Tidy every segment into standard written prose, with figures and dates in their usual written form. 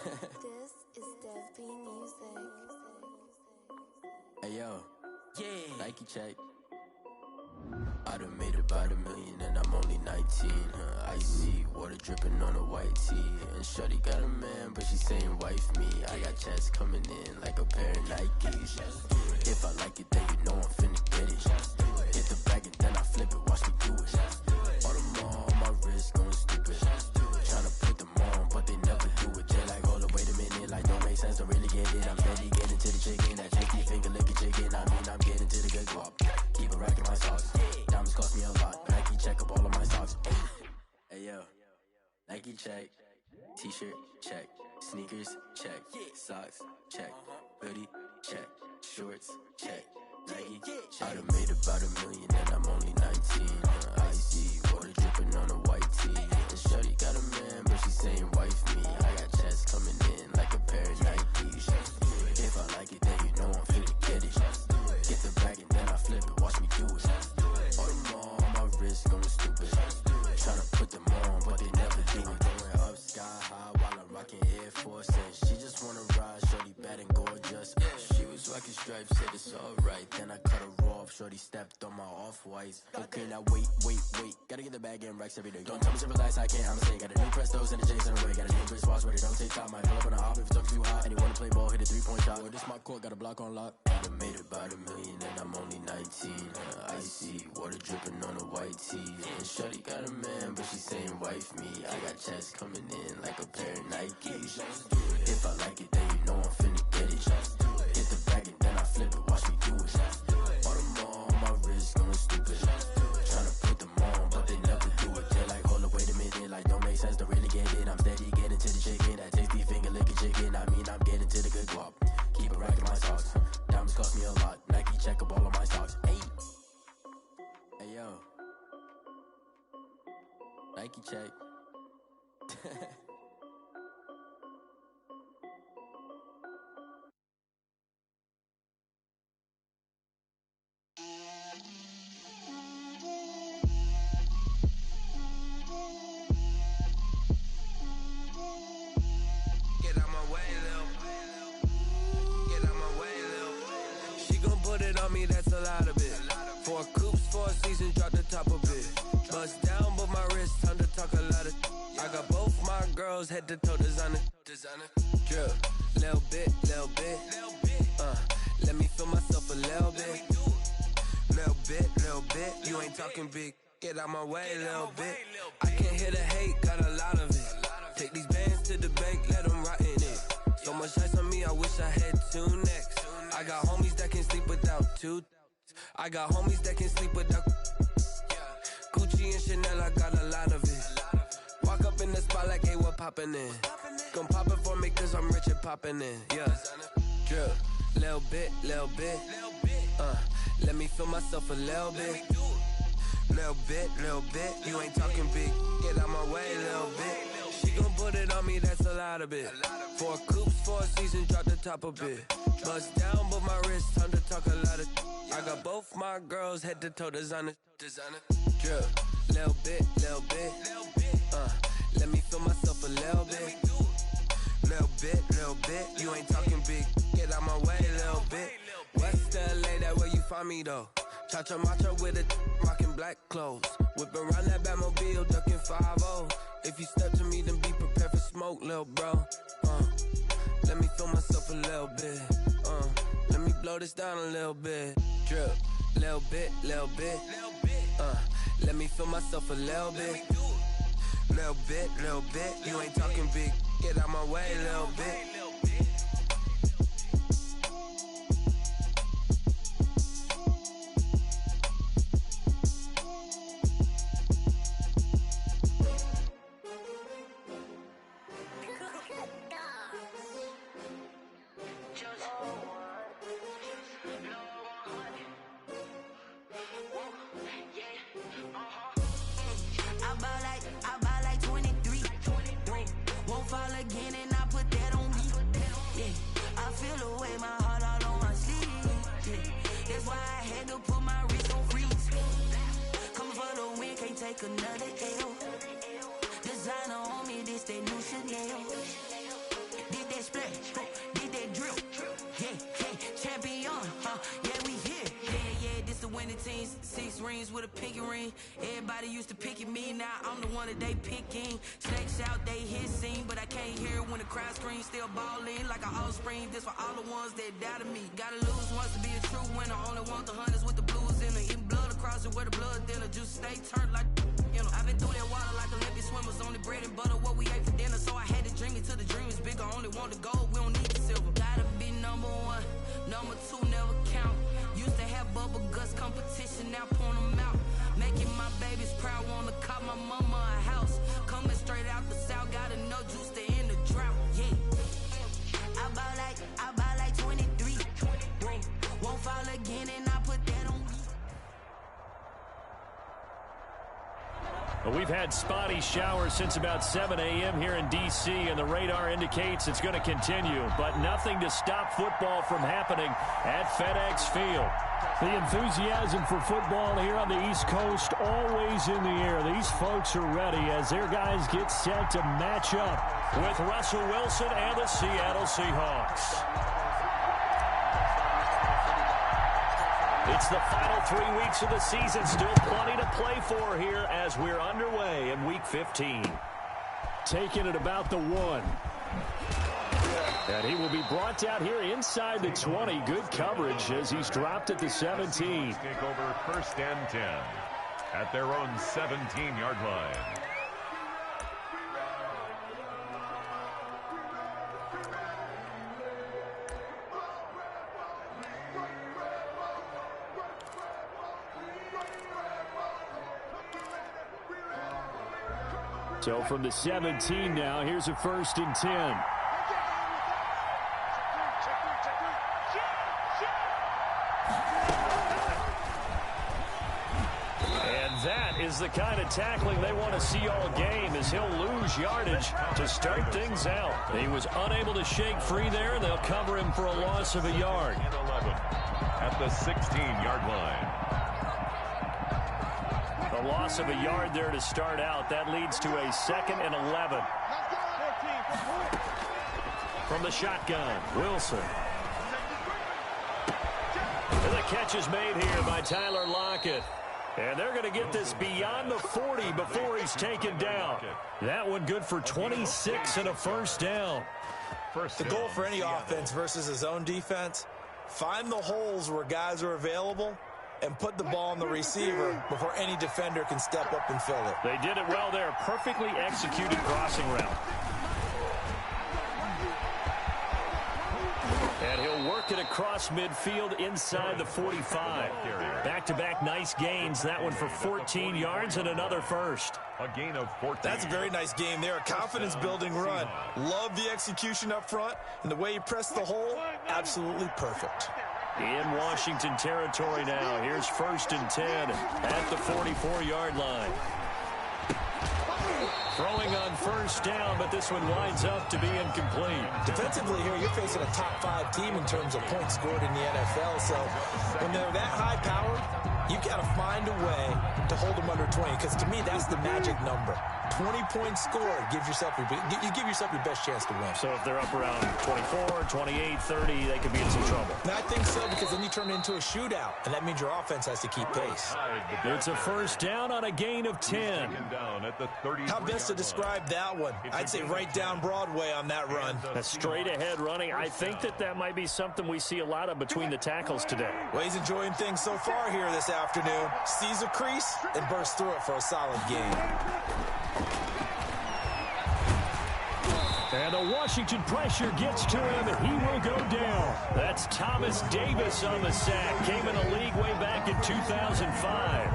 This is Dev B Music. Hey yo, yeah, Nike check. I done made about $1 million and I'm only 19. Icy water dripping on a white tee. And shorty got a man, but she saying wife me. I got chats coming in like a pair of Nikes. If I like it, then you know I'm finna get it. Hit the bag and then I flip it, watch me do it. All the more on my wrist going stupid. Tryna put them on, but they never do it. They like, hold up, wait a minute, like don't make sense, don't really get it. I'm steady getting to the chicken, that chicky finger licking chicken. I mean, I'm getting to the good guap. Keep a rack in my socks. Diamonds cost me a lot. Nike check up all of my socks. Hey yo, Nike check. T-shirt check. Sneakers check. Socks check. Hoodie check. Shorts check. Nike I done made about $1 million and I'm only 19. Icy water dripping on a white tee. And shorty got a man, but she saying wife me. I got chats coming in like a pair of Nikes. If I like it, then you know I'm finna get it. Get the bag and then I flip it, watch me do it. All the more on my wrist going stupid. Tryna put them on, but they never do it. Going up sky high while I'm rocking Air Force. And she just wanna ride, shorty bad and gorgeous. She was rocking stripes, said it's alright. Then I cut her off, shorty stepped on my off-whites. Okay, now wait. Gotta get the bag and racks every day. Don't tell me to relax, I can't, I'ma say. Got a new Prestos and a J's in the way. Got a new wristwatch, but it don't take time. I pull up on a hop if it's too hot. And you wanna play ball, hit a 3-point shot. Well, this my court, got a block on lock. I done made about $1 million and I'm only 19. Icy water dripping on a white tee. And shorty got a man, but she saying wife me. I got chats coming in like a pair of Nikes. If I like it, then you know I'm finna get it. Hit the bag and then I flip it, watch me do it. All the more on my wrist going stupid. Tryna put them on, but they never do it. They're like, hold up, wait a minute, like don't make sense, don't really get it. I'm steady getting to the chicken, that tasty finger licking chicken. I mean, I'm getting to the good guap. Keep a rack in my socks. Diamonds cost me a lot. Nike check up all of my stocks. Hey yo, Nike check. That's a lot of it. 4 coops, 4 seasons, drop the top of it. Bust down, but my wrist, time to talk a lot of. I got both my girls head to toe designer. Drill, little bit. Let me feel myself a little bit. Little bit. You ain't talking big. Get out my way, little bit. I can't hear the hate, got a lot of it. Take these bands to the bank, let them rot in it. So much ice on me, I wish I had 2 necks. I got homies that can sleep without 2. I got homies that can sleep without Gucci and Chanel, I got a lot of it. Walk up in the spot like, hey, what poppin' in? Gon' pop it for me cause I'm rich and poppin' in. Yeah, drill, little bit. Let me feel myself a little bit. Little bit. You ain't talking big. Get out my way, little bit. She gon' put it on me, that's a lot of it. 4 coops, 4 seasons, drop the top a bit. Bust down, but my wrist, time to talk a lot of. I got both my girls head to toe designer. Drill, little bit. Let me feel myself a little bit. Little bit. You ain't talking big. Get out my way, little bit. West LA, that where you find me though. Cha-cha macha with a rockin' black clothes. Whip around that Batmobile, duckin' 5-0. If you step to me, then be prepared for smoke, lil' bro. Let me feel myself a little bit. Let me blow this down a little bit. Drip, little bit. Let me feel myself a little bit. Little bit. You ain't talking big. Get out my way, little bit. I buy like 23. Won't fall again and I put that on me. Yeah, I feel the way, my heart all on my sleeve. Yeah, that's why I had to put my wrist on freeze. Come for the win, can't take another L. Designer on me, this that new Chanel. 18s, 6 rings with a pinky ring. Everybody used to pick at me, now I'm the one that they picking. Snakes out, they hit scene, but I can't hear when the crowd screams. Still ballin' like an offspring. This for all the ones that doubted me. Gotta lose once to be a true winner. Only want the hunters with the blues in it. Eating blood across it where the blood dinner. Juice stay turned like, you know. I've been through that water like Olympic swimmers. Only bread and butter, what we ate for dinner. So I had to dream it till the dream is bigger. Only want the gold, we don't need the silver. Gotta be number one, number two never count. Used to have bubble guts competition, now point them out. Making my babies proud, wanna call my mama a house. Coming straight out the south, got enough juice to end the drought. Yeah, I bought like 23. Won't fall again, and I put that on me. Well, we've had spotty showers since about 7 a.m. here in D.C., and the radar indicates it's going to continue, but nothing to stop football from happening at FedEx Field. The enthusiasm for football here on the East Coast always in the air. These folks are ready as their guys get set to match up with Russell Wilson and the Seattle Seahawks. It's the final 3 weeks of the season. Still plenty to play for here as we're underway in Week 15. Taking it about the 1. And he will be brought down here inside the 20. Good coverage as he's dropped at the 17. Take over 1st and 10 at their own 17-yard line. So from the 17 now, here's a 1st and 10. That is the kind of tackling they want to see all game as he'll lose yardage to start things out. He was unable to shake free there, and they'll cover him for a loss of a yard. 11 at the 16-yard line. A loss of a yard there to start out. That leads to a 2nd and 11. From the shotgun, Wilson. And the catch is made here by Tyler Lockett. And they're going to get this beyond the 40 before he's taken down. That one good for 26 and a 1st down. The goal for any offense versus a zone defense, find the holes where guys are available and put the ball on the receiver before any defender can step up and fill it. They did it well there. Perfectly executed crossing route. And he'll work it across midfield inside the 45. Back-to-back nice gains. That one for 14 yards and another 1st. A gain of 14. That's a very nice game there. A confidence-building run. Love the execution up front. And the way he pressed the hole, absolutely perfect. In Washington territory now. Here's 1st and 10 at the 44-yard line. Throwing on 1st down, but this one winds up to be incomplete. Defensively here, you're facing a top 5 team in terms of points scored in the NFL. So when they're that high-powered, you've got to find a way to hold them under 20. Because to me, that's the magic number. 20 points scored, you give yourself your best chance to win. So if they're up around 24, 28, 30, they could be in some trouble. And I think so, because then you turn it into a shootout, and that means your offense has to keep pace. It's a 1st down on a gain of 10. How best to describe that one? I'd say right down Broadway on that run. A straight ahead running. I think that might be something we see a lot of between the tackles today. Well, he's enjoying things so far here this afternoon. Sees a crease and bursts through it for a solid gain. And the Washington pressure gets to him, and he will go down. That's Thomas Davis on the sack. Came in the league way back in 2005.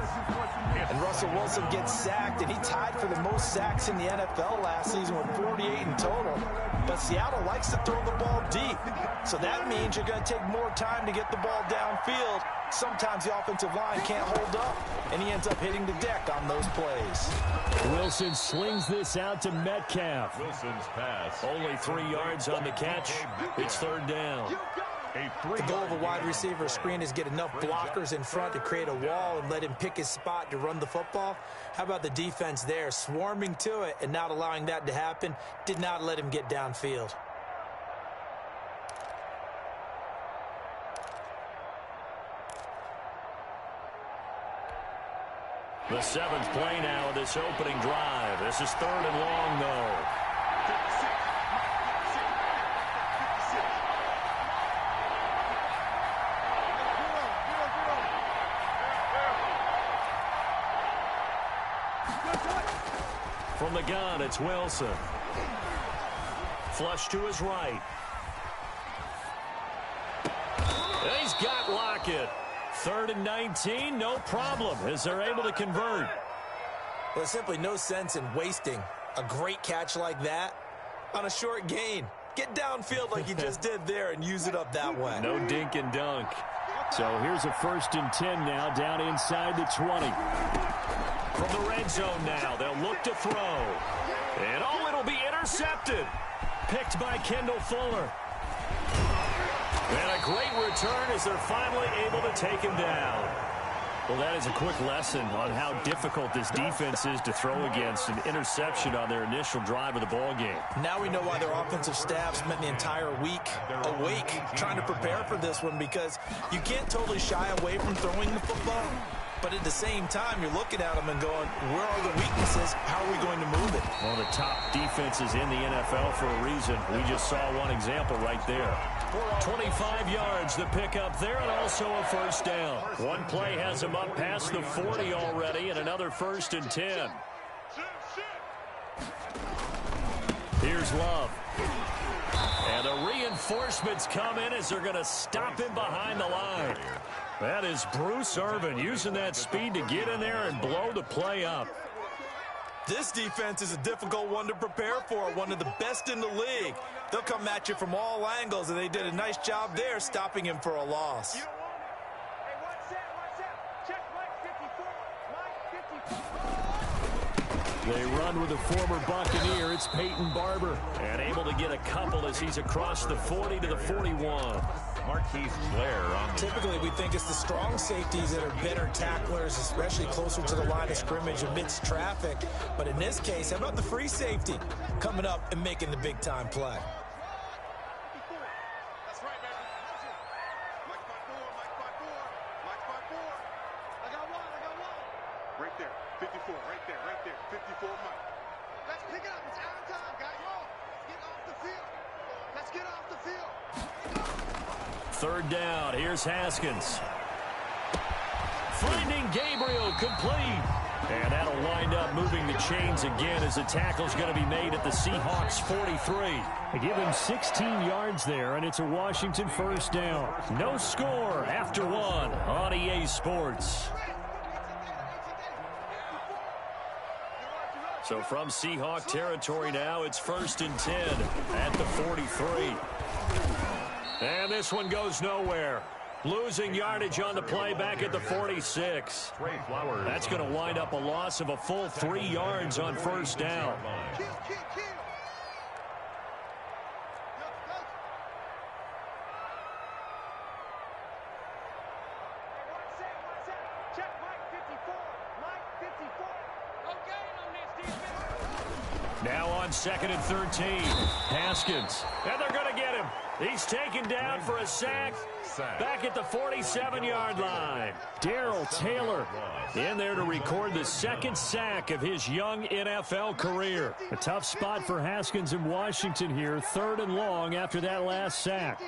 And Russell Wilson gets sacked, and he tied for the most sacks in the NFL last season with 48 in total. But Seattle likes to throw the ball deep. So that means you're going to take more time to get the ball downfield. Sometimes the offensive line can't hold up, and he ends up hitting the deck on those plays. Wilson slings this out to Metcalf. Wilson's pass. Only 3 yards on the catch. It's 3rd down. The goal of a wide receiver screen is get enough blockers in front to create a wall and let him pick his spot to run the football. How about the defense there, swarming to it and not allowing that to happen? Did not let him get downfield. The 7th play now of this opening drive. This is 3rd and long, though. From the gun, it's Wilson. Flush to his right. And he's got Lockett. 3rd and 19, no problem, as they're able to convert. There's simply no sense in wasting a great catch like that on a short gain. Get downfield like you just did there and use it up that way. No dink and dunk. So here's a 1st and 10 now, down inside the 20. From the red zone now, they'll look to throw. And oh, it'll be intercepted. Picked by Kendall Fuller. And a great return as they're finally able to take him down. Well, that is a quick lesson on how difficult this defense is to throw against an interception on their initial drive of the ball game. Now we know why their offensive staff spent the entire week awake trying to prepare for this one, because you can't totally shy away from throwing the football. But at the same time, you're looking at them and going, where are the weaknesses? How are we going to move it? One of the top defenses in the NFL for a reason. We just saw one example right there. 25 yards the pick up there, and also a 1st down. One play has him up past the 40 already, and another 1st and 10. Here's Love. And the reinforcements come in as they're going to stop him behind the line. That is Bruce Irvin using that speed to get in there and blow the play up. This defense is a difficult one to prepare for, one of the best in the league. They'll come at you from all angles, and they did a nice job there stopping him for a loss. They run with a former Buccaneer. It's Peyton Barber. And able to get a couple as he's across the 40 to the 41. Marquise Blair on the Typically, we think it's the strong safeties that are better tacklers, especially closer to the line of scrimmage amidst traffic. But in this case, how about the free safety coming up and making the big-time play? Right there, 54, right there, 54, Mike. Let's pick it up, it's out of time, guys. Let's get off the field. 3rd down, here's Haskins. Finding Gabriel, complete. And that'll wind up moving the chains again as the tackle's going to be made at the Seahawks 43. They give him 16 yards there, and it's a Washington 1st down. No score after 1 on EA Sports. So from Seahawk territory now, it's 1st and 10 at the 43. And this one goes nowhere. Losing yardage on the play back at the 46. That's going to wind up a loss of a full 3 yards on 1st down. Now on 2nd and 13. Haskins. And they're going to get him. He's taken down for a sack. Back at the 47-yard line. Darrell Taylor in there to record the 2nd sack of his young NFL career. A tough spot for Haskins in Washington here. 3rd and long after that last sack.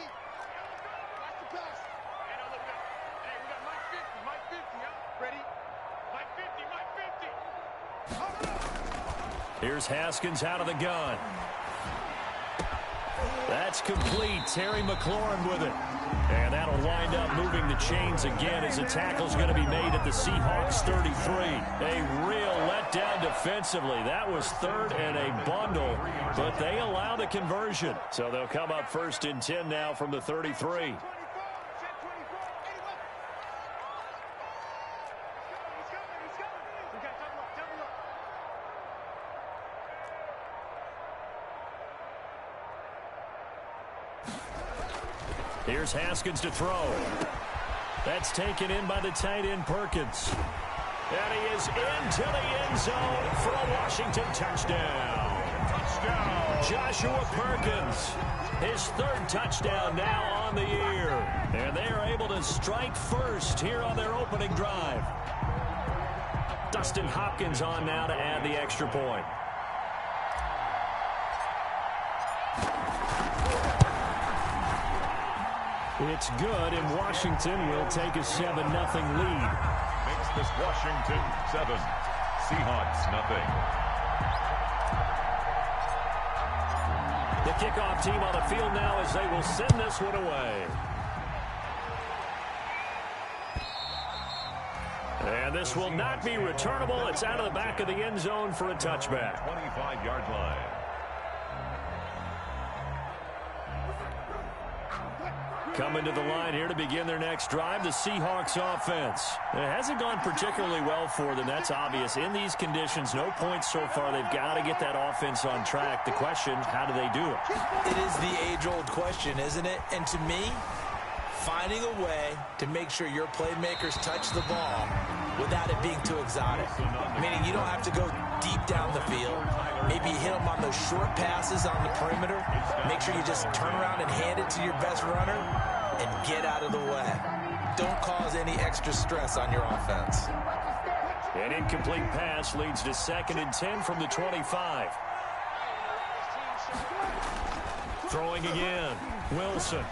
Here's Haskins out of the gun. That's complete. Terry McLaurin with it. And that'll wind up moving the chains again as the tackle's going to be made at the Seahawks 33. A real letdown defensively. That was 3rd and a bundle, but they allow the conversion. So they'll come up 1st and 10 now from the 33. Here's Haskins to throw. That's taken in by the tight end Perkins. And he is into the end zone for a Washington touchdown. Joshua Perkins, his 3rd touchdown now on the year. And they are able to strike first here on their opening drive. Dustin Hopkins on now to add the extra point. It's good, and Washington will take a 7-0 lead. Makes this Washington 7, Seahawks nothing. The kickoff team on the field now as they will send this one away. And this will not be returnable. It's out of the back of the end zone for a touchback. 25-yard line. Coming to the line here to begin their next drive, the Seahawks offense. It hasn't gone particularly well for them. That's obvious. In these conditions, no points so far. They've got to get that offense on track. The question, how do they do it? It is the age-old question, isn't it? And to me, finding a way to make sure your playmakers touch the ball without it being too exotic. Meaning you don't have to go deep down the field. Maybe hit them on those short passes on the perimeter. Make sure you just turn around and hand it to your best runner and get out of the way. Don't cause any extra stress on your offense. An incomplete pass leads to 2nd and 10 from the 25. Throwing again. Wilson.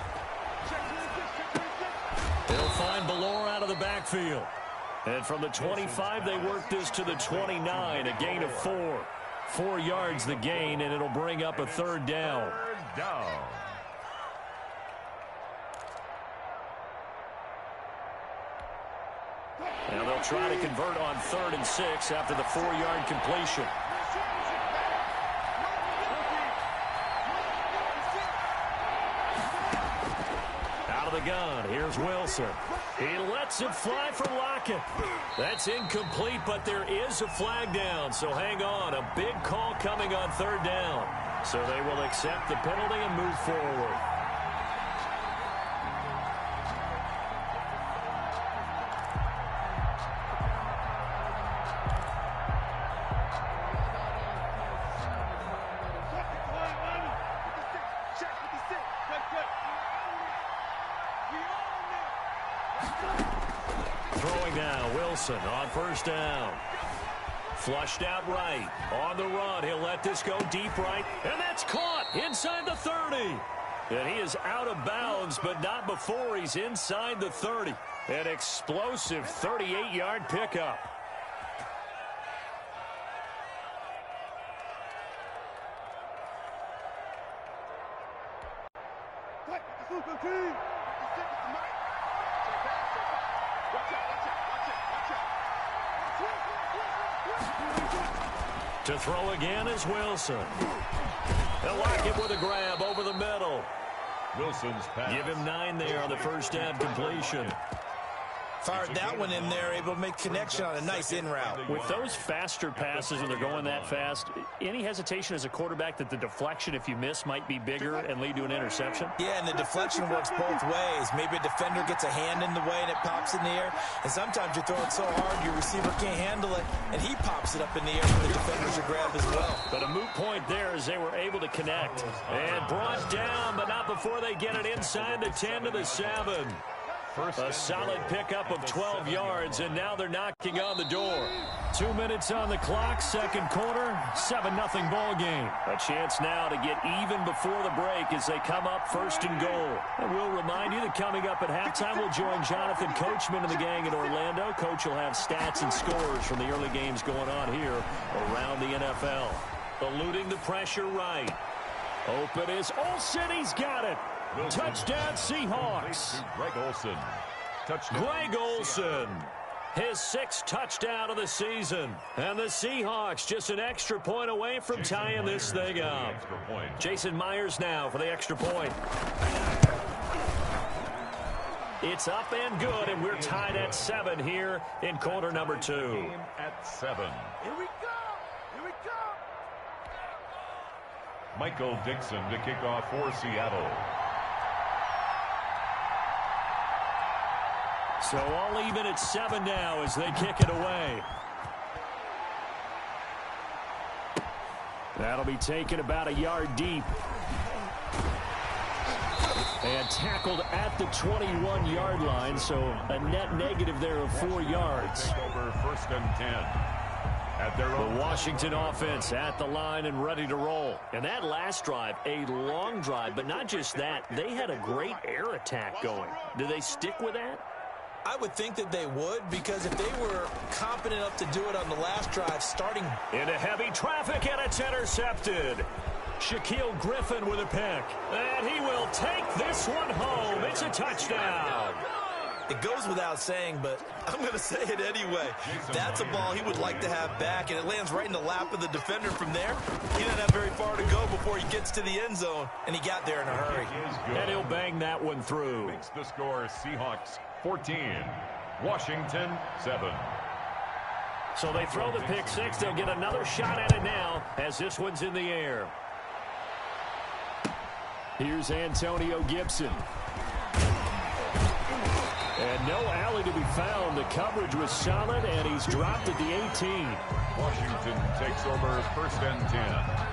They'll find Ballore out of the backfield. And from the 25, they work this to the 29, a gain of 4. 4 yards the gain, and it'll bring up a 3rd down. Third down. Now they'll try to convert on 3rd and 6 after the 4-yard completion. Out of the gun, here's Wilson. He lets it fly for Lockett. That's incomplete, but there is a flag down, so hang on. A big call coming on 3rd down. So they will accept the penalty and move forward. Throwing now, Wilson on 1st down. Flushed out right. On the run, he'll let this go deep right. And that's caught inside the 30. And he is out of bounds, but not before he's inside the 30. An explosive 38-yard pickup. To throw again is Wilson. They'll lock it with a grab over the middle. Wilson's pass. Give him 9 there on the 1st down completion. Fired that one in there, able to make connection on a nice in route. With those faster passes when they're going that fast, any hesitation as a quarterback that the deflection, if you miss, might be bigger and lead to an interception? Yeah, and the deflection works both ways. Maybe a defender gets a hand in the way and it pops in the air. And sometimes you throw it so hard your receiver can't handle it, and he pops it up in the air for the defender to grab as well. But a moot point there as they were able to connect. And brought down, but not before they get it inside the 10 to the 7. A solid pickup of 12 yards, and now they're knocking on the door. 2 minutes on the clock, 2nd quarter, 7-0 ball game. A chance now to get even before the break as they come up 1st and goal. And we'll remind you that coming up at halftime, we'll join Jonathan Coachman and the gang in Orlando. Coach will have stats and scores from the early games going on here around the NFL. Eluding the pressure right. Open is Olsen, he's got it. Wilson. Touchdown Seahawks. Greg Olsen. Touchdown. Greg Olsen. His 6th touchdown of the season. And the Seahawks just an extra point away from tying this thing up. Jason Myers now for the extra point. It's up and good, and we're tied at 7 here in quarter number 2. Game at 7. Here we go. Here we go. Michael Dixon to kick off for Seattle. So all even at 7 now as they kick it away. That'll be taken about a yard deep. And tackled at the 21-yard line, so a net negative there of 4 yards. Over 1st and 10. At their own. The Washington offense at the line and ready to roll. And that last drive, a long drive, but not just that. They had a great air attack going. Do they stick with that? I would think that they would, because if they were competent enough to do it on the last drive, starting into heavy traffic, and it's intercepted. Shaquille Griffin with a pick. And he will take this one home. It's a touchdown. It goes without saying, but I'm going to say it anyway. That's a ball he would like to have back, and it lands right in the lap of the defender from there. He doesn't have very far to go before he gets to the end zone, and he got there in a hurry. And he'll bang that one through. Makes the score Seahawks 14, Washington 7. So they throw the pick six. They'll get another shot at it now as this one's in the air. Here's Antonio Gibson. And no alley to be found. The coverage was solid, and he's dropped at the 18. Washington takes over 1st and 10.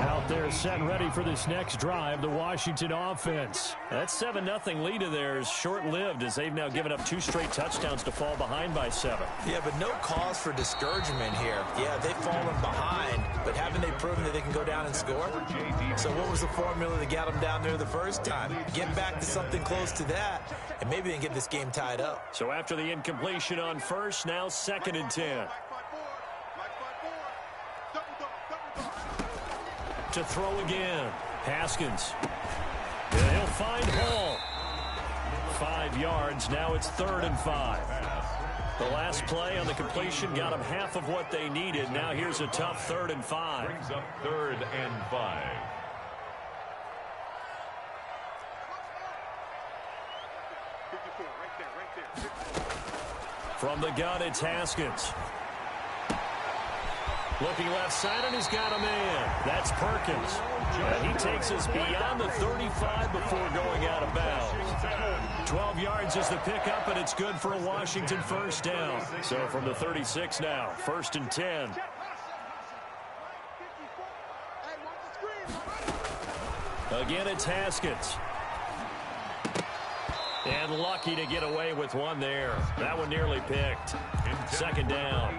Out there set and ready for this next drive, the Washington offense. That 7-0 lead of theirs short-lived as they've now given up 2 straight touchdowns to fall behind by 7. Yeah, but no cause for discouragement here. Yeah, they've fallen behind, but haven't they proven that they can go down and score? So what was the formula that got them down there the first time? Get back to something close to that, and maybe they can get this game tied up. So after the incompletion on first, now 2nd and 10. To throw again. Haskins. And he'll find Hall. 5 yards. Now it's 3rd and 5. The last play on the completion got them half of what they needed. Now here's a tough 3rd and 5. Brings up 3rd and 5. From the gun, it's Haskins. Looking left side, and he's got a man. That's Perkins. And he takes us beyond the 35 before going out of bounds. 12 yards is the pickup, and it's good for a Washington first down. So from the 36 now, 1st and 10. Again, it's Haskins. And lucky to get away with one there. That one nearly picked. 2nd down.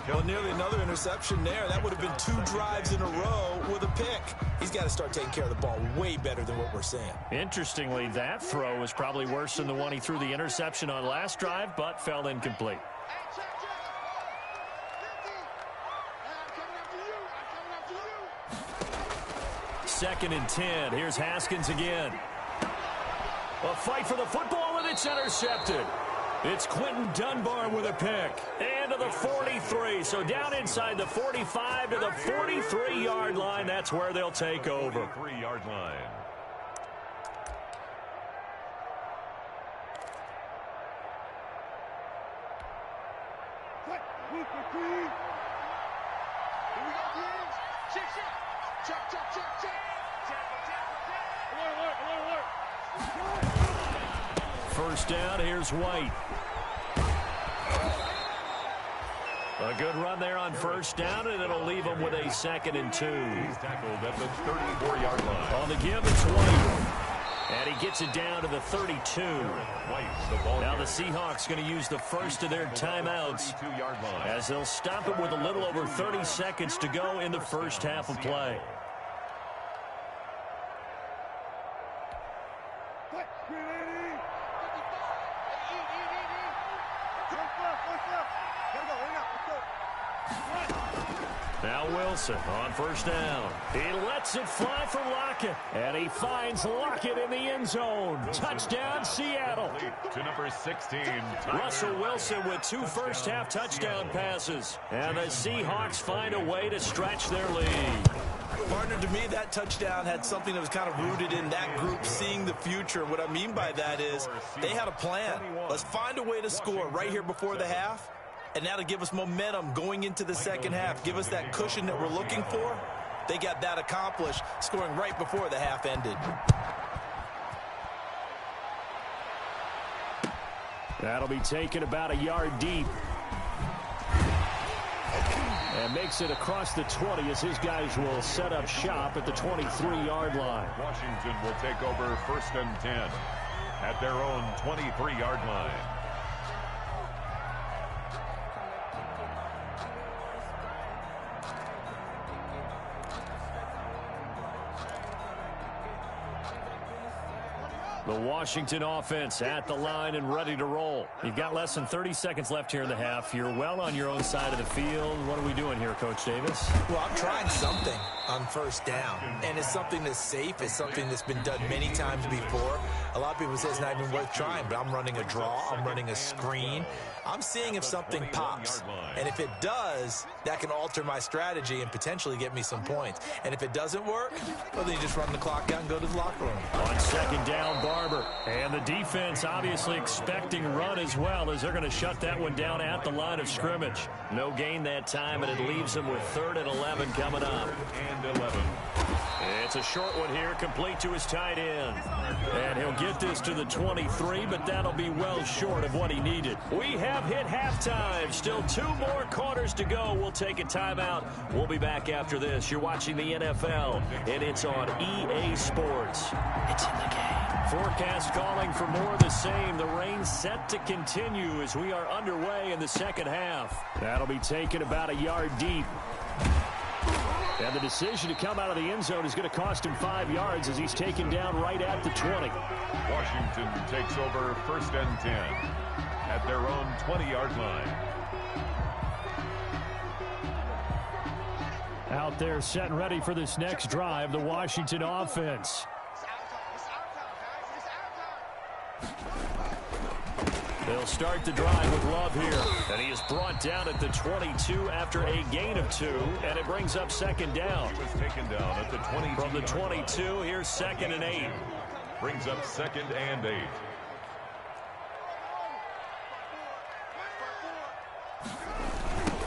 Well, nearly another interception there. That would have been 2 drives in a row with a pick. He's got to start taking care of the ball way better than what we're seeing. Interestingly, that throw was probably worse than the one he threw the interception on last drive, but fell incomplete. 2nd and 10. Here's Haskins again. A fight for the football, and it's intercepted. It's Quentin Dunbar with a pick. And to the 43. So down inside the 45 to the 43-yard line. That's where they'll take over. 43-yard line. First down, here's White. A good run there on first down, and it'll leave him with a 2nd and 2. He's tackled at the 34-yard line. On the give, it's White. And he gets it down to the 32. Now the Seahawks going to use the first of their timeouts as they'll stop it with a little over 30 seconds to go in the first half of play. Now Wilson on first down. He lets it fly for Lockett. And he finds Lockett in the end zone. Touchdown, Seattle. To number 16. Russell Wilson with 2 first-half touchdown passes. And the Seahawks find a way to stretch their lead. Partner, to me, that touchdown had something that was kind of rooted in that group seeing the future. What I mean by that is they had a plan. Let's find a way to score right here before the half. And now to give us momentum going into the second half, give us that cushion that we're looking for. They got that accomplished, scoring right before the half ended. That'll be taken about a yard deep. And makes it across the 20 as his guys will set up shop at the 23-yard line. Washington will take over 1st and 10 at their own 23-yard line. The Washington offense at the line and ready to roll. You've got less than 30 seconds left here in the half. You're well on your own side of the field. What are we doing here, Coach Davis? Well, I'm trying something on 1st down, and it's something that's safe. It's something that's been done many times before. A lot of people say it's not even worth trying, but I'm running a draw. I'm running a screen. I'm seeing if something pops, and if it does, that can alter my strategy and potentially get me some points. And if it doesn't work, well, then you just run the clock out and go to the locker room. On 2nd down, Barber. And the defense obviously expecting run as well, as they're going to shut that one down at the line of scrimmage. No gain that time, and it leaves them with 3rd and 11 coming up. And 11. It's a short one here, complete to his tight end. And he'll get this to the 23, but that'll be well short of what he needed. We have hit halftime. Still 2 more quarters to go. We'll take a timeout. We'll be back after this. You're watching the NFL, and it's on EA Sports. It's in the game. Forecast calling for more of the same. The rain set to continue as we are underway in the second half. That'll be taken about a yard deep. And the decision to come out of the end zone is going to cost him 5 yards as he's taken down right at the 20. Washington takes over 1st and 10 at their own 20-yard line. Out there set and ready for this next drive, the Washington offense. They'll start the drive with Love here. And he is brought down at the 22 after a gain of 2. And it brings up 2nd down. He was taken down at the 22. From the 22, here's 2nd and 8. Brings up 2nd and 8.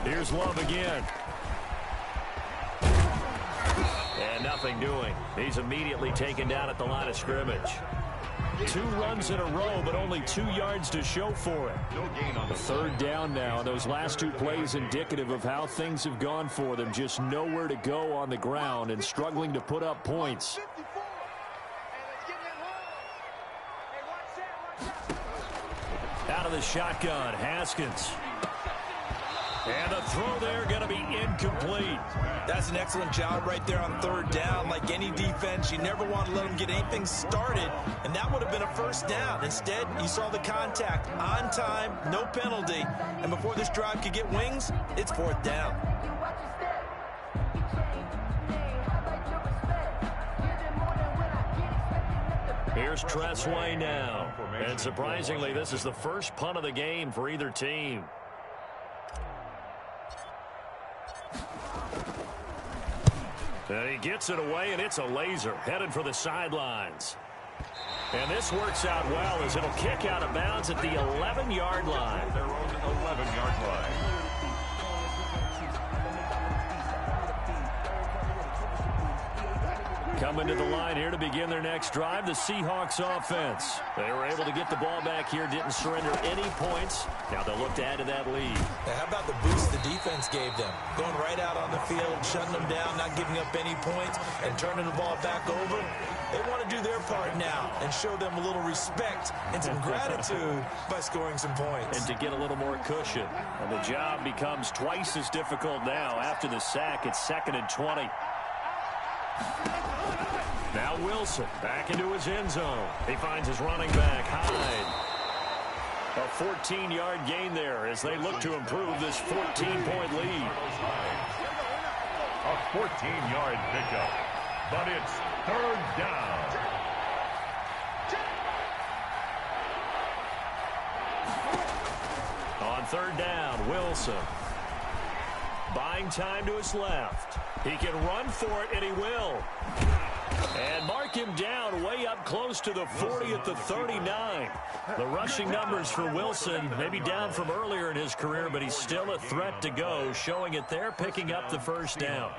Here's Love again. And nothing doing. He's immediately taken down at the line of scrimmage. 2 runs in a row, but only 2 yards to show for it. No gain on the 3rd down now. Those last 2 plays indicative of how things have gone for them. Just nowhere to go on the ground and struggling to put up points. Out of the shotgun, Haskins. And the throw there going to be incomplete. That's an excellent job right there on 3rd down. Like any defense, you never want to let them get anything started, and that would have been a 1st down. Instead, you saw the contact on time, no penalty, and before this drive could get wings, it's 4th down. Here's Tressway now. And surprisingly, this is the first punt of the game for either team. And he gets it away, and it's a laser headed for the sidelines. And this works out well as it'll kick out of bounds at the 11-yard line. Their own 11-yard line. Coming to the line here to begin their next drive, the Seahawks offense. They were able to get the ball back here, didn't surrender any points. Now they'll look to add to that lead. Now, how about the boost the defense gave them? Going right out on the field, shutting them down, not giving up any points, and turning the ball back over. They want to do their part now and show them a little respect and some gratitude by scoring some points. And to get a little more cushion. And the job becomes twice as difficult now. After the sack, it's 2nd and 20. Now Wilson back into his end zone. He finds his running back, Hyde. A 14-yard gain there as they look to improve this 14-point lead. A 14-yard pickup, but it's 3rd down. On 3rd down, Wilson. Buying time to his left. He can run for it, and he will. And mark him down way up close to the 40 at the 39. The rushing numbers for Wilson maybe down from earlier in his career, but he's still a threat to go, showing it there, picking up the 1st down.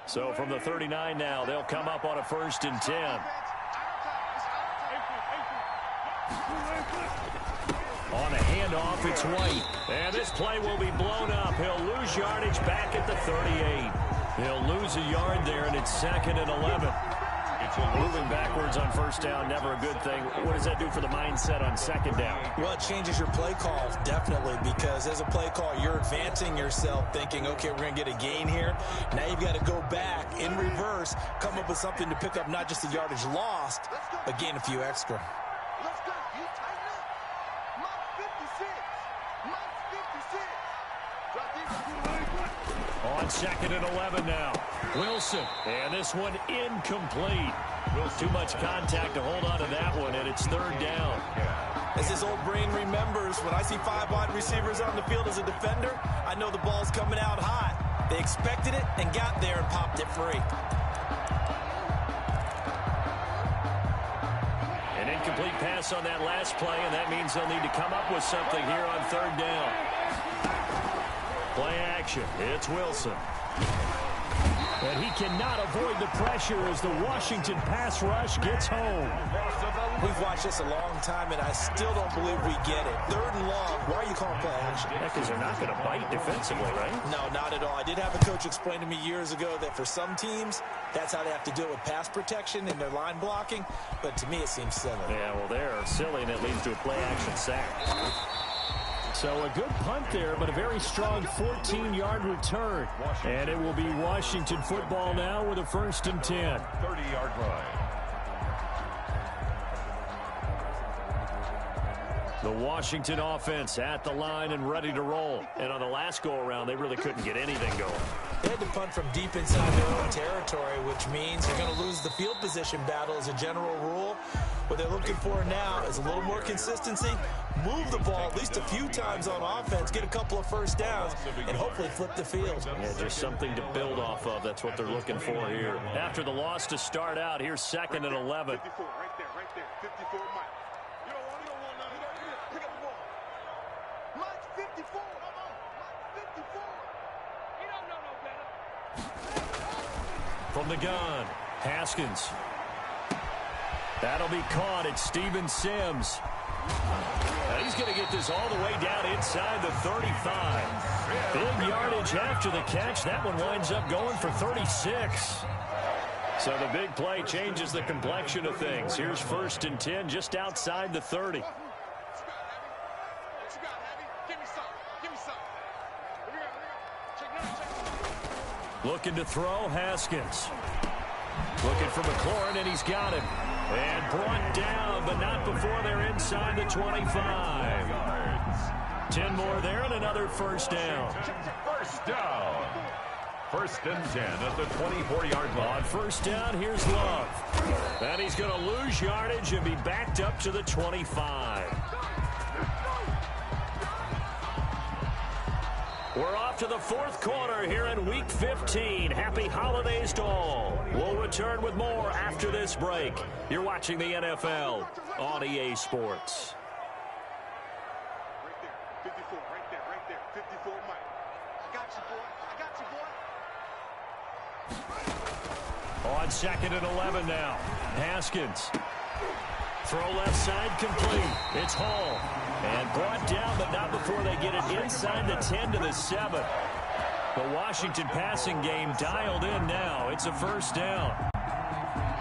So from the 39 now, they'll come up on a 1st and 10. On a handoff, it's White. And this play will be blown up. He'll lose yardage back at the 38. He'll lose a yard there, and it's 2nd and 11. Moving backwards on first down, never a good thing. What does that do for the mindset on 2nd down? Well, it changes your play call, definitely, because as a play call, you're advancing yourself, thinking, okay, we're going to get a gain here. Now you've got to go back in reverse, come up with something to pick up not just the yardage lost, but gain a few extra. Let's go. You tighten up. Mark 56. Mark 56. Drop these. On 2nd and 11 now. Wilson. And this one incomplete. Too much contact to hold on to that one, and it's 3rd down. As his old brain remembers, when I see 5 wide receivers on the field as a defender, I know the ball's coming out hot. They expected it and got there and popped it free. An incomplete pass on that last play, and that means they'll need to come up with something here on 3rd down. Play action. It's Wilson. And he cannot avoid the pressure as the Washington pass rush gets home. We've watched this a long time, and I still don't believe we get it. 3rd and long. Why are you calling play action? Because they're not going to bite defensively, right? No, not at all. I did have a coach explain to me years ago that for some teams, that's how they have to deal with pass protection and their line blocking. But to me, it seems silly. Yeah, well, they're silly, and it leads to a play action sack. So a good punt there, but a very strong 14-yard return. And it will be Washington football now with a 1st and 10. 30-yard line. The Washington offense at the line and ready to roll. And on the last go-around, they really couldn't get anything going. They had to punt from deep inside their own territory, which means you're going to lose the field position battle as a general rule. What they're looking for now is a little more consistency, move the ball at least a few times on offense, get a couple of first downs, and hopefully flip the field. Yeah, just something to build off of. That's what they're looking for here. After the loss to start out, here's 2nd and 11. 54, right there, 54, Mike. You don't want none. You don't need it. Pick up the ball. Mike 54. Come on. Mike 54. You don't know no better. From the gun, Haskins. That'll be caught at Steven Sims. Now he's going to get this all the way down inside the 35. Big yardage after the catch. That one winds up going for 36. So the big play changes the complexion of things. Here's 1st and 10 just outside the 30. Looking to throw, Haskins. Looking for McLaurin, and he's got him. And brought down, but not before they're inside the 25. 10 more there and another 1st down. First down. 1st and 10 at the 24-yard line. On 1st down, here's Love. And he's going to lose yardage and be backed up to the 25. We're off to the 4th quarter here in Week 15. Happy holidays to all. We'll return with more after this break. You're watching the NFL on EA Sports. Right there, 54, right there, 54, Mike. I got you, boy. On 2nd and 11 now. Haskins. Throw left side complete. It's Hall. And brought down, but not before they get it inside the 10 to the 7. The Washington passing game dialed in now. It's a 1st down.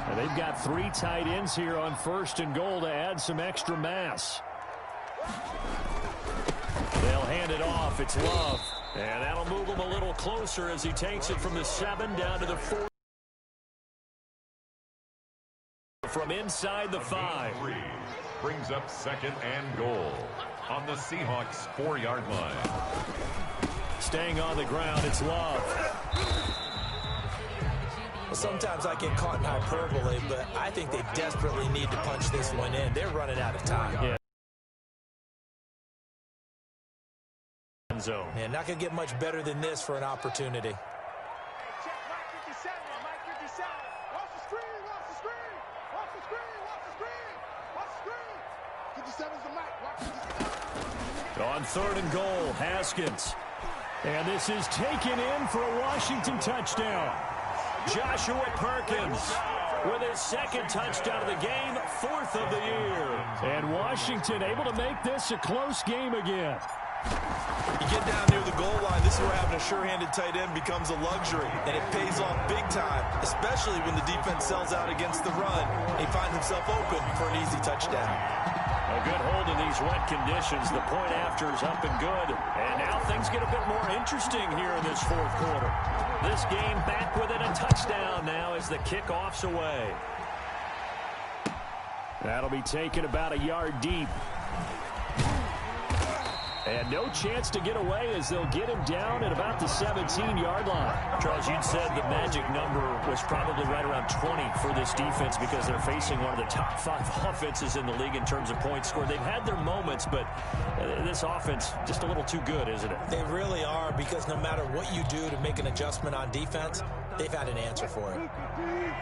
And they've got 3 tight ends here on 1st and goal to add some extra mass. They'll hand it off. It's Love. And that'll move him a little closer as he takes it from the 7 down to the 4. From inside the 5. Brings up 2nd and goal on the Seahawks 4-yard line. Staying on the ground, it's Love. Well, sometimes I get caught in hyperbole, but I think they desperately need to punch this one in. They're running out of time. Yeah. Zone. Man, not going to get much better than this for an opportunity. Check Mike 57, Mike 57. Watch the screen, watch the screen. Watch the screen, watch the screen. Watch the screen. 57's the Mike. Watch 57. On 3rd and goal, Haskins. And this is taken in for a Washington touchdown. Joshua Perkins with his 2nd touchdown of the game, 4th of the year. And Washington Washington able to make this a close game again. You get down near the goal line, this is where having a sure-handed tight end becomes a luxury, and it pays off big time, especially when the defense sells out against the run. He finds himself open for an easy touchdown. A good hold in these wet conditions. The point after is up and good. And now things get a bit more interesting here in this fourth quarter. This game back within a touchdown now as the kickoff's away. That'll be taken about a yard deep. And no chance to get away as they'll get him down at about the 17-yard line. Charles, you'd said the magic number was probably right around 20 for this defense because they're facing one of the top 5 offenses in the league in terms of points scored. They've had their moments, but this offense just a little too good, isn't it? They really are, because no matter what you do to make an adjustment on defense, they've had an answer for it.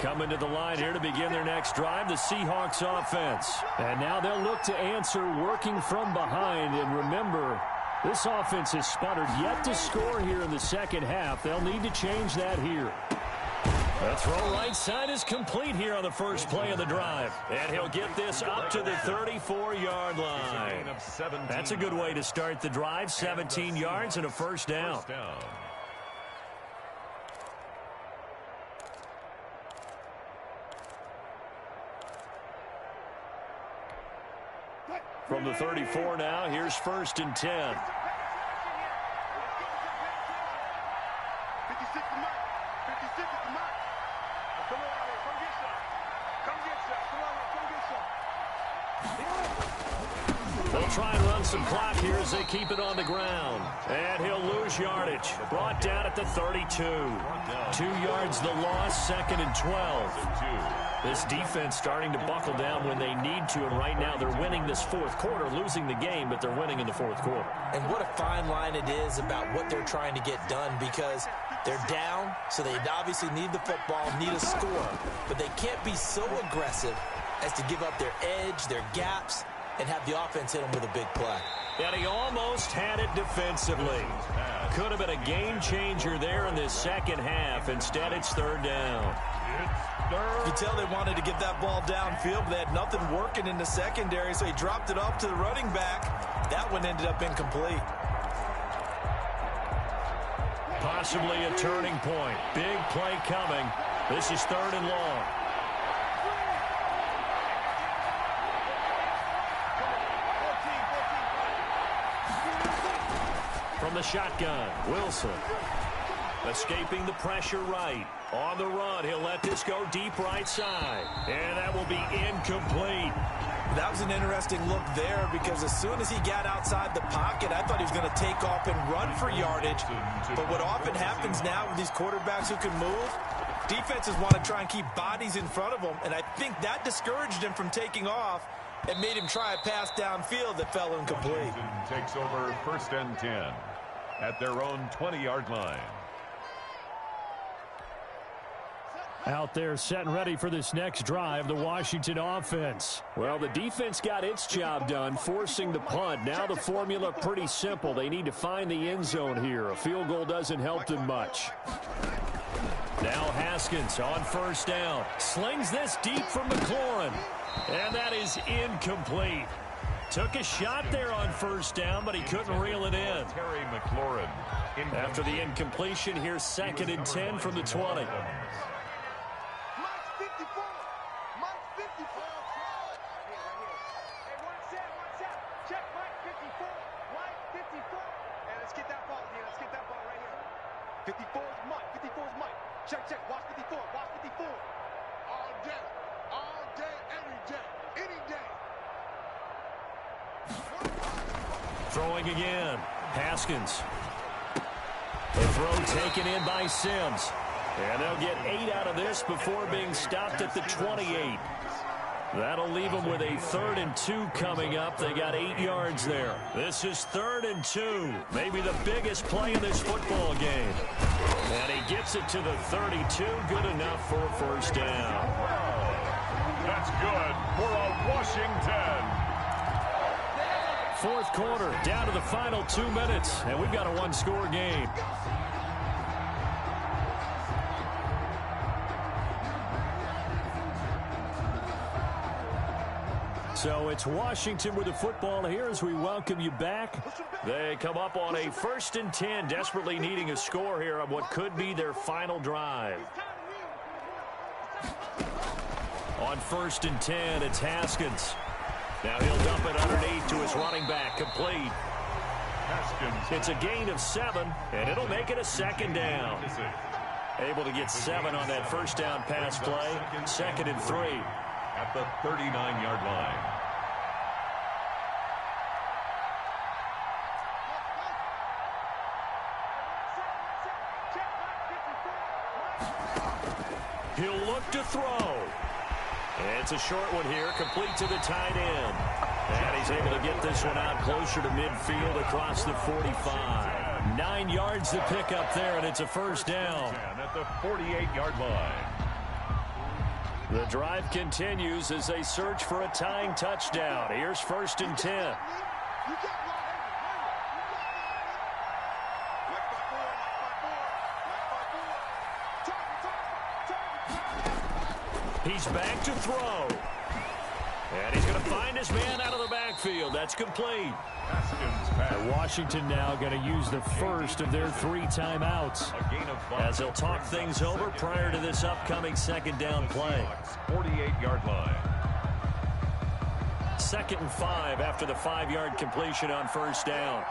Coming to the line here to begin their next drive, the Seahawks offense. And now they'll look to answer working from behind. And remember, this offense has sputtered yet to score here in the second half. They'll need to change that here. The throw right side is complete here on the first play of the drive. And he'll get this up to the 34-yard line. That's a good way to start the drive. 17 yards and a first down. From the 34 now, here's 1st and 10. 56 to Mike. 56 to Mike. Come on out here. Come get some. Come get some. Come on out. Come get some. They'll try and run some clock here as they keep it on the ground. And he'll lose yardage. Brought down at the 32. 2 yards the loss, 2nd and 12. This defense starting to buckle down when they need to, and right now they're winning this fourth quarter, losing the game, but they're winning in the fourth quarter. And what a fine line it is about what they're trying to get done, because they're down, so they obviously need the football, need a score, but they can't be so aggressive as to give up their edge, their gaps, and have the offense hit them with a big play. And he almost had it defensively. Could have been a game changer there in this second half. Instead, it's 3rd down. You can tell they wanted to get that ball downfield, but they had nothing working in the secondary, so he dropped it off to the running back. That one ended up incomplete. Possibly a turning point. Big play coming. This is 3rd and long. From the shotgun, Wilson. Escaping the pressure right. On the run, he'll let this go deep right side. And that will be incomplete. That was an interesting look there, because as soon as he got outside the pocket, I thought he was going to take off and run for yardage. But what often happens now with these quarterbacks who can move, defenses want to try and keep bodies in front of them, and I think that discouraged him from taking off and made him try a pass downfield that fell incomplete. Takes over 1st and 10 at their own 20-yard line. Out there set and ready for this next drive, the Washington offense. Well, the defense got its job done, forcing the punt. Now the formula pretty simple. They need to find the end zone here. A field goal doesn't help them much. Now Haskins on 1st down. Slings this deep from McLaurin. And that is incomplete. Took a shot there on 1st down, but he couldn't reel it in. Terry McLaurin. After the incompletion, here's 2nd and 10 from the 20. Check Mike 54. Mike 54. And let's get that ball here. Let's get that ball right here. 54 is Mike. 54 is Mike. Check, check. Watch 54. Watch 54. All day. All day, every day. Any day. Throwing again. Haskins. The throw taken in by Sims. And they'll get 8 out of this before being stopped at the 28. That'll leave them with a 3rd and 2 coming up. They got 8 yards there. This is 3rd and 2. Maybe the biggest play in this football game. And he gets it to the 32. Good enough for a 1st down. That's good for a Washington. 4th quarter, down to the final 2 minutes. And we've got a 1-score game. So it's Washington with the football here as we welcome you back. They come up on a 1st and 10, desperately needing a score here on what could be their final drive. On 1st and 10, it's Haskins. Now he'll dump it underneath to his running back, complete. It's a gain of 7, and it'll make it a 2nd down. Able to get 7 on that 1st down pass play. 2nd and 3. At the 39-yard line. He'll look to throw. It's a short one here, complete to the tight end. And he's able to get this one out closer to midfield across the 45. 9 yards to pick up there, and it's a 1st down. At the 48-yard line. The drive continues as they search for a tying touchdown. Here's 1st and 10. He's back to throw. And he's going to find his man out of the backfield. That's complete. Washington now going to use the first of their 3 timeouts as they'll talk things over prior to this upcoming 2nd down play. 48-yard line. 2nd and 5 after the 5-yard completion on 1st down.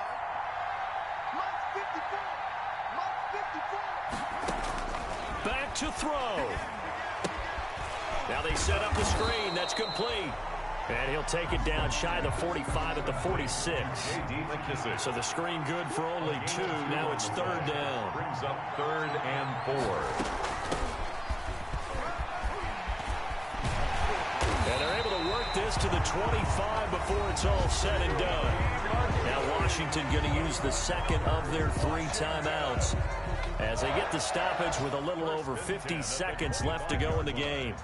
Back to throw. Now they set up the screen. That's complete. And he'll take it down shy of the 45 at the 46. So the screen good for only 2. Now it's 3rd down. Brings up 3rd and 4. And they're able to work this to the 25 before it's all said and done. Now Washington going to use the 2nd of their 3 timeouts as they get the stoppage with a little over 50 seconds left to go in the game.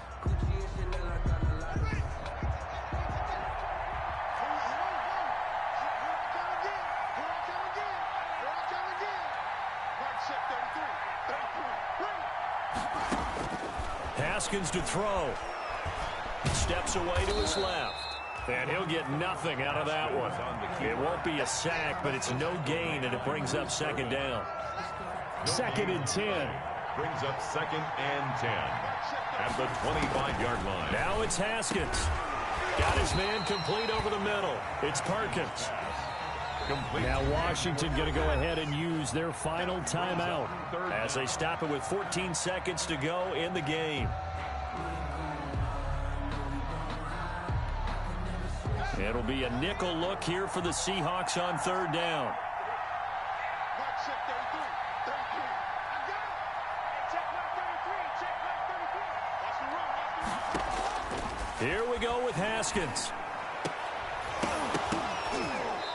Haskins to throw. Steps away to his left. And he'll get nothing out of that one. It won't be a sack, but it's no gain, and it brings up 2nd down. 2nd and 10. Brings up 2nd and 10. At the 25-yard line. Now it's Haskins. Got his man complete over the middle. It's Perkins. Complete. Now Washington going to go ahead and use their final timeout as they stop it with 14 seconds to go in the game. It'll be a nickel look here for the Seahawks on 3rd down. Here we go with Haskins.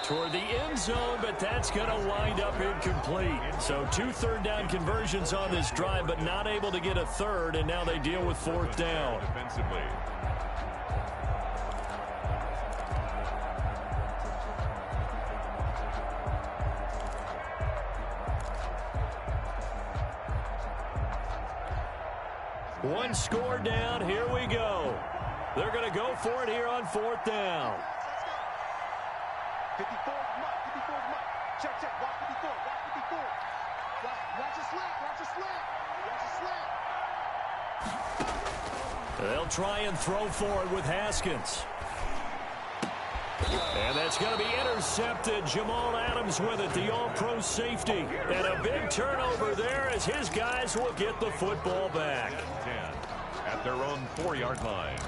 Toward the end zone, but that's going to wind up incomplete. So 2 3rd down conversions on this drive, but not able to get a 3rd, and now they deal with 4th down. Defensively. One score down. Here we go. They're going to go for it here on 4th down. 54 is Mike. 54 is Mike. Check, check. Watch 54. Watch 54. Watch a slant. Watch a slant. Watch a slant. They'll try and throw for it with Haskins. And that's going to be intercepted. Jamal Adams with it, the all-pro safety. And a big turnover there as his guys will get the football back. 10 at their own 4-yard line.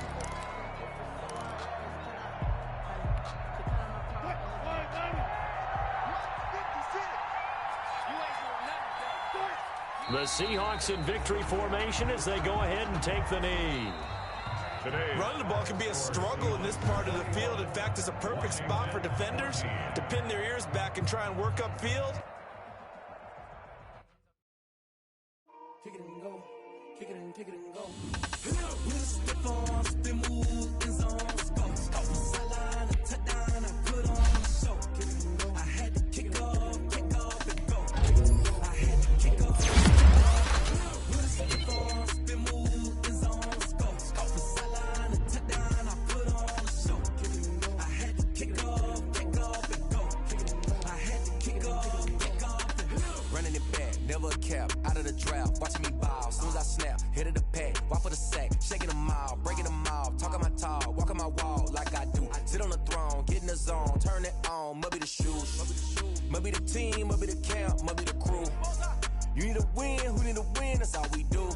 The Seahawks in victory formation as they go ahead and take the knee. Today, running the ball can be a struggle in this part of the field. In fact, it's a perfect spot for defenders to pin their ears back and try and work upfield. Kick it and go. Kick it and go. I had to kick off and go. I had to kick off. Been moving zones, go. Off the sideline and touchdown, I put on a show. the drought, watching me ball. Soon as I snap, hit of the pack, walk for the sack, shaking them all, breaking them all, talking my tall, walking my wall like I do. Sit on the throne, get in the zone, turn it on, must be the shoes, must be the team, must be the camp, must be the crew. You need a win, who need a win, that's all we do.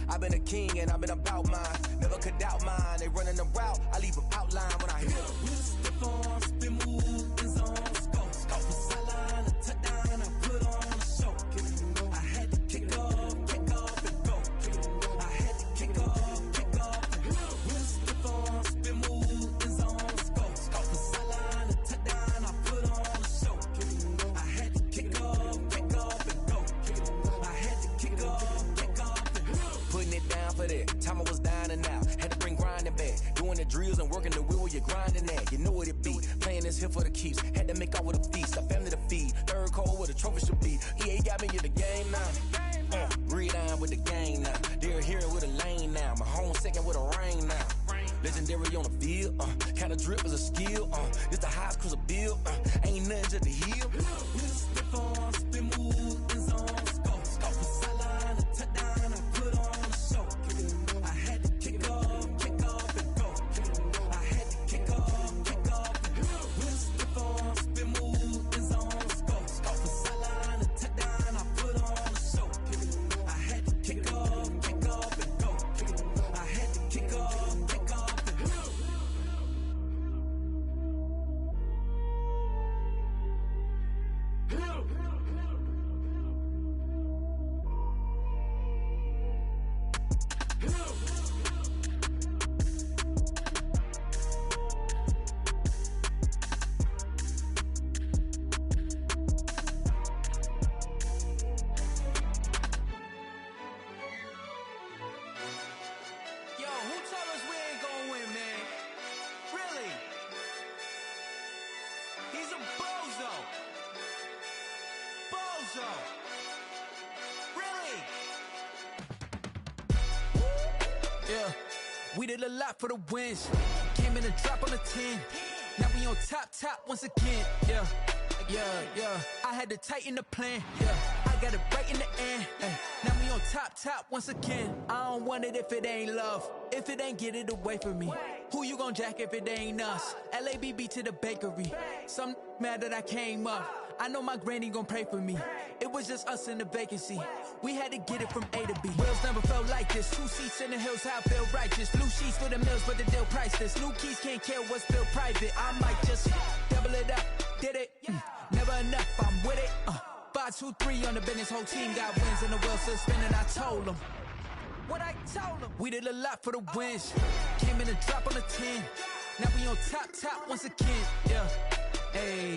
I've been a king and I've been about mine, never could doubt mine. They running the route, I leave them outline when I hit them. Step on, spin move, in zone, scope for sideline, a touchdown, I put on a show. I had to kick off and go. I had to kick off and go. Step on, spin move, in zone, scope for sideline, a touchdown, I put on a show. I had to kick off and go. I had to kick off and go. Putting it down for that, time I was down and out, had to bring grinding back, doing the drills and working the wheel where you're grinding at, you know what it be, playing this here for the keeps, had to make out with a feast, a family to feed, third cold where the trophy should be, EA got me in the game now, read on with the game now, they're hearing with a lane now, my home second with a rain now, legendary on the field, kind of drip is a skill, this the highest cruiser bill, ain't nothing just to heal, step on, spin move, in zone, scope for sideline, a touchdown, I put on a show, I had to kick off and go, I had to kick off and go, step on, spin move, in zone, scope for sideline, a touchdown, I put on a show, I had to kick off and go, I had to kick off and go. Yo, who told us we ain't gonna win, man? Really? He's a bozo. Bozo. Really? Yeah, we did a lot for the wins. Came in and drop on the 10. Now we on top once again. Yeah. I had to tighten the plan. Yeah, I got it right in the end. Now we on top once again. I don't want it if it ain't love. If it ain't, get it away from me. Who you gon' jack if it ain't us? LABB to the bakery. Some mad that I came up. I know my granny gon' pray for me. It was just us in the vacancy. We had to get it from A to B. Wheels never felt like this. 2 seats in the hills, how I feel righteous. Blue sheets for the mills, but the deal priceless. New keys can't care what's still private. I might just double it up. Did it? Never enough, I'm with it. 5, 2, 3 on the business. Whole team got wins and the wheels still spinning. I told them what I told them. We did a lot for the wins. Came in and drop on the 10. Now we on top once again. Yeah. Hey.